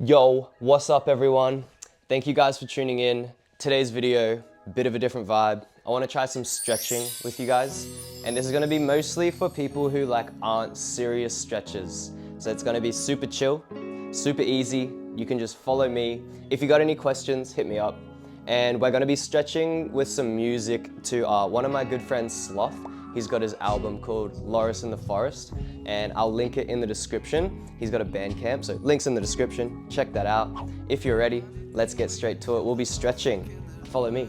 Yo, what's up everyone? Thank you guys for tuning in. Today's video, bit of a different vibe. I want to try some stretching with you guys. And this is going to be mostly for people who aren't serious stretchers. So it's going to be super chill, super easy. You can just follow me. If you got any questions, hit me up. And we're going to be stretching with some music to one of my good friends, Sloth. He's got his album called Loris in the Forest, and I'll link it in the description. He's got a Bandcamp, so links in the description. Check that out. If you're ready, let's get straight to it. We'll be stretching. Follow me.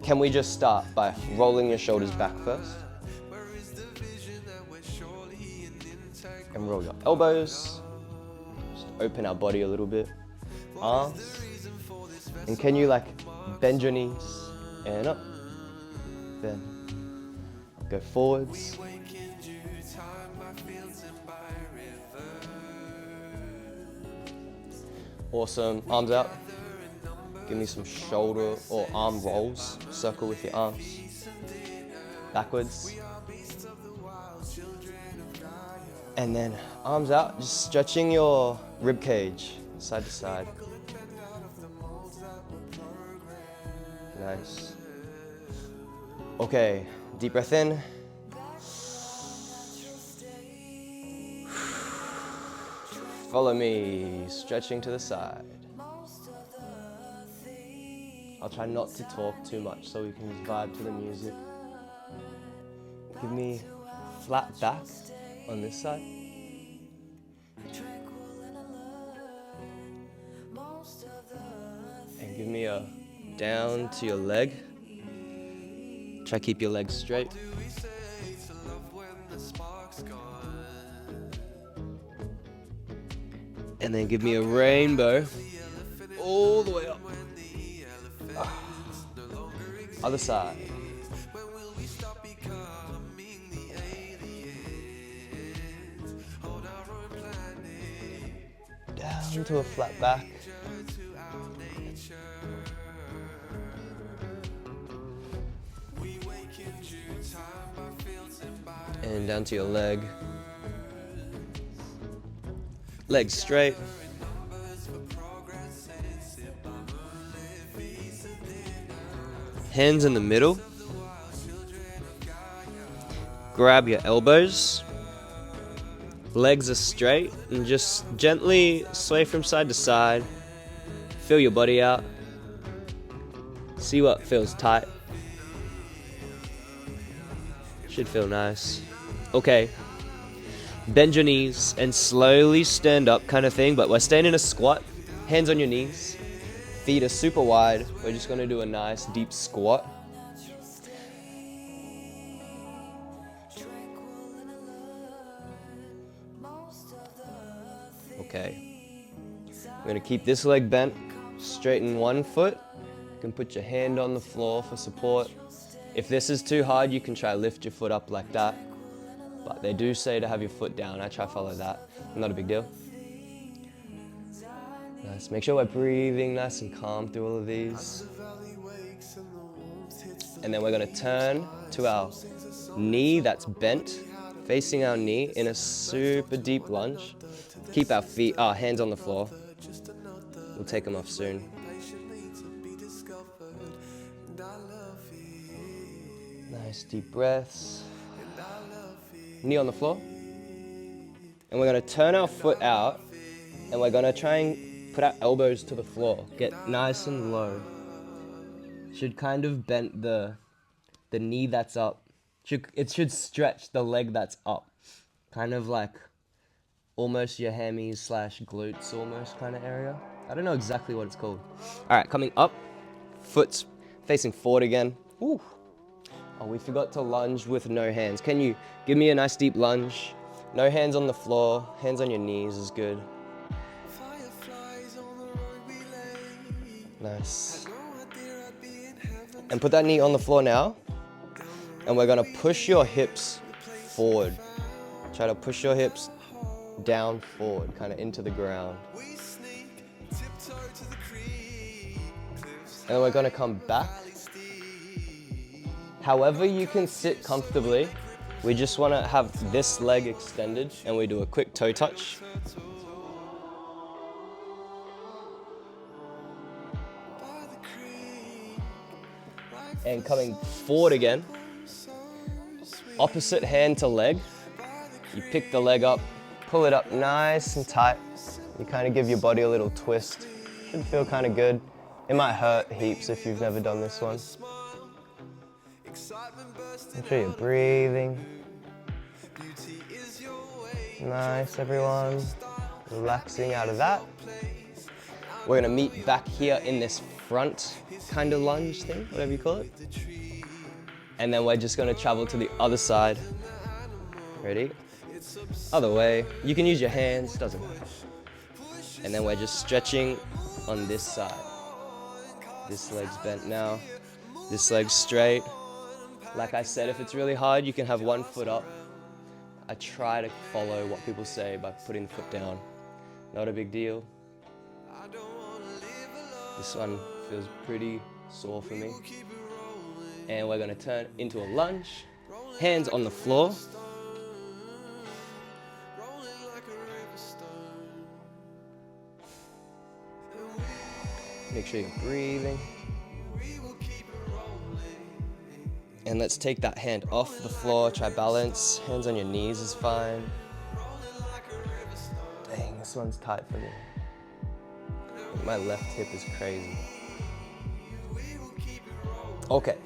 Can we just start by rolling your shoulders back first? And roll your elbows. Just open our body a little bit. Arms. And can you bend your knees and up, bend. Go forwards. Awesome. Arms out. Give me some shoulder or arm rolls. Circle with your arms. Backwards. And then arms out, just stretching your rib cage side to side. Nice. Okay, deep breath in. Follow me, stretching to the side. I'll try not to talk too much so we can just vibe to the music. Give me flat back on this side. And give me a down to your leg. Try keep your legs straight. And then give me a rainbow all the way up. Other side. Down to a flat back. And down to your leg. Legs straight. Hands in the middle. Grab your elbows. Legs are straight and just gently sway from side to side. Feel your body out. See what feels tight. Should feel nice. Okay. Bend your knees and slowly stand up kind of thing, but we're staying in a squat. Hands on your knees. Feet are super wide. We're just going to do a nice deep squat. Okay. We're going to keep this leg bent. Straighten one foot. You can put your hand on the floor for support. If this is too hard, you can try lift your foot up like that. But they do say to have your foot down. I try to follow that. Not a big deal. Nice. Make sure we're breathing nice and calm through all of these. And then we're going to turn to our knee that's bent, facing our knee in a super deep lunge. Keep our hands on the floor. We'll take them off soon. Nice deep breaths. Knee on the floor. And we're going to turn our foot out and we're going to try and put our elbows to the floor. Get nice and low. Should kind of bend the knee that's up. It should stretch the leg that's up. Kind of like almost your hammies / glutes almost kind of area. I don't know exactly what it's called. All right, coming up. Foot's facing forward again. Ooh. Oh, we forgot to lunge with no hands. Can you give me a nice deep lunge? No hands on the floor, hands on your knees is good. Nice. And put that knee on the floor now. And we're gonna push your hips forward. Try to push your hips down forward, kind of into the ground. And then we're gonna come back. However you can sit comfortably, we just want to have this leg extended and we do a quick toe touch. And coming forward again. Opposite hand to leg. You pick the leg up, pull it up nice and tight. You kind of give your body a little twist. Should feel kind of good. It might hurt heaps if you've never done this one. Make sure you're breathing. Nice, everyone. Relaxing out of that. We're gonna meet back here in this front kind of lunge thing, whatever you call it. And then we're just gonna travel to the other side. Ready? Other way. You can use your hands, doesn't matter. And then we're just stretching on this side. This leg's bent now. This leg's straight. Like I said, if it's really hard, you can have one foot up. I try to follow what people say by putting the foot down. Not a big deal. This one feels pretty sore for me. And we're gonna turn into a lunge. Hands on the floor. Make sure you're breathing. And let's take that hand off the floor, try balance. Hands on your knees is fine. Dang, this one's tight for me. My left hip is crazy. Okay,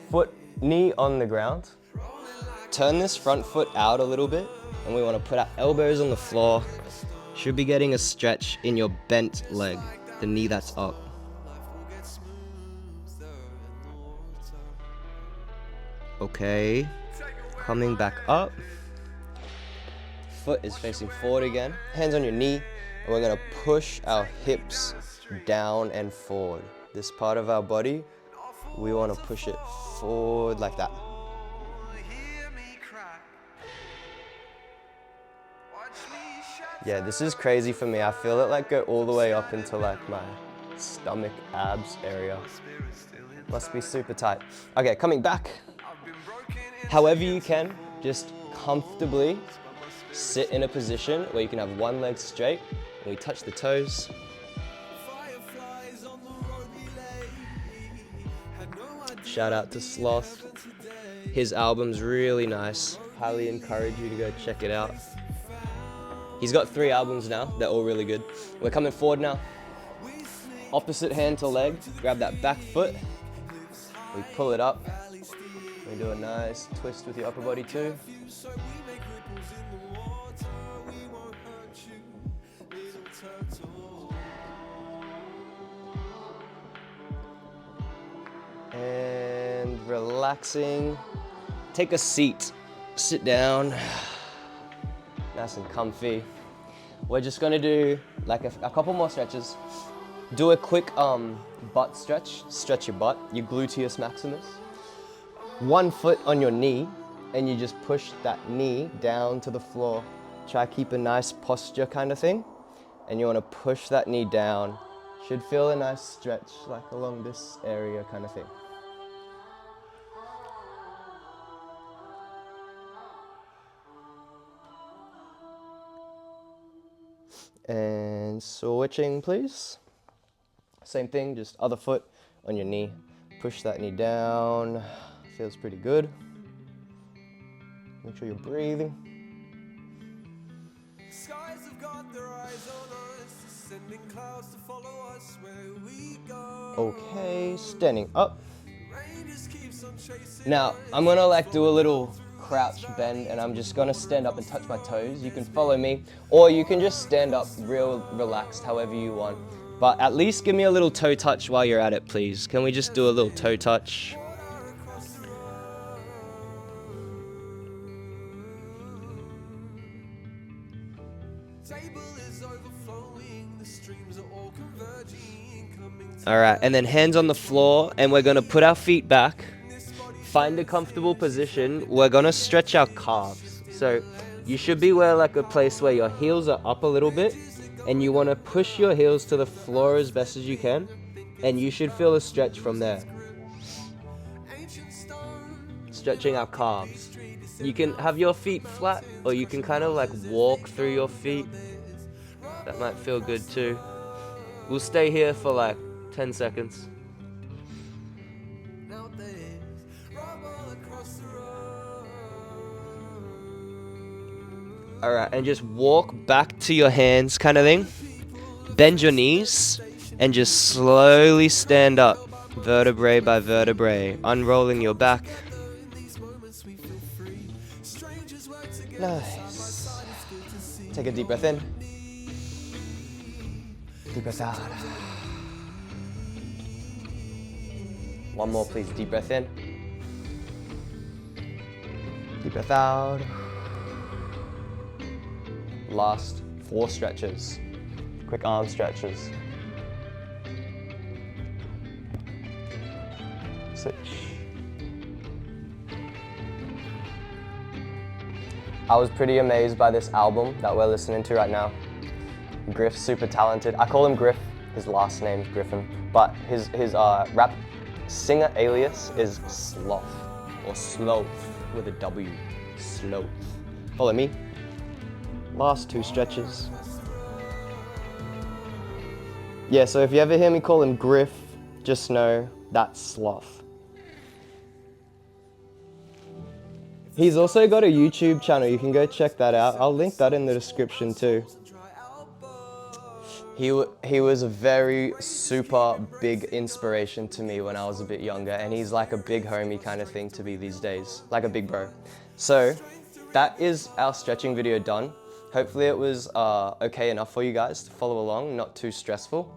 knee on the ground. Turn this front foot out a little bit, and we want to put our elbows on the floor. Should be getting a stretch in your bent leg, the knee that's up. Okay, coming back up. Foot is facing forward again. Hands on your knee, and we're gonna push our hips down and forward. This part of our body, we wanna push it forward like that. Yeah, this is crazy for me. I feel it like go all the way up into like my stomach, abs area. Must be super tight. Okay, coming back. However you can, just comfortably sit in a position where you can have one leg straight and we touch the toes. Shout out to Sloth. His album's really nice. Highly encourage you to go check it out. He's got 3 albums now. They're all really good. We're coming forward now. Opposite hand to leg. Grab that back foot. We pull it up. We do a nice twist with your upper body too. And relaxing. Take a seat. Sit down. Nice and comfy. We're just gonna do like a couple more stretches. Do a quick butt stretch. Stretch your butt, your gluteus maximus. One foot on your knee, and you just push that knee down to the floor. Try keep a nice posture kind of thing. And you wanna push that knee down. Should feel a nice stretch, like along this area kind of thing. And switching, please. Same thing, just other foot on your knee. Push that knee down. Feels pretty good. Make sure you're breathing. Skies have got their eyes on us, sending clouds to follow us where we go. Okay, standing up. Now, I'm gonna like do a little crouch bend, and I'm just gonna stand up and touch my toes. You can follow me, or you can just stand up real relaxed, however you want. But at least give me a little toe touch while you're at it, please. Can we just do a little toe touch? All right, and then hands on the floor, and we're gonna put our feet back. Find a comfortable position. We're gonna stretch our calves. So you should be like a place where your heels are up a little bit, and you wanna push your heels to the floor as best as you can, and you should feel a stretch from there. Stretching our calves. You can have your feet flat, or you can kind of like walk through your feet. That might feel good too. We'll stay here for like 10 seconds. All right, and just walk back to your hands kind of thing. Bend your knees and just slowly stand up, vertebrae by vertebrae, unrolling your back. Nice. Take a deep breath in. Deep breath out. One more, please. Deep breath in. Deep breath out. Last 4 stretches. Quick arm stretches. Switch. I was pretty amazed by this album that we're listening to right now. Griff's super talented. I call him Griff. His last name's Griffin, but his rap singer alias is Sloth, or Sloth with a W. Sloth. Follow me. Last 2 stretches. Yeah, so if you ever hear me call him Griff, just know that's Sloth. He's also got a YouTube channel, you can go check that out. I'll link that in the description too. He was a very super big inspiration to me when I was a bit younger, and he's like a big homie kind of thing to me these days, like a big bro. So that is our stretching video done. Hopefully it was okay enough for you guys to follow along, not too stressful.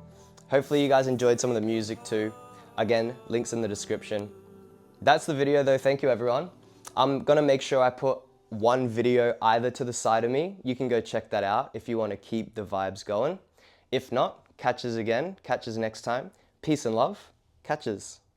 Hopefully you guys enjoyed some of the music too. Again, links in the description. That's the video though, thank you everyone. I'm gonna make sure I put one video either to the side of me. You can go check that out if you wanna keep the vibes going. If not, catches again, catches next time. Peace and love, catches.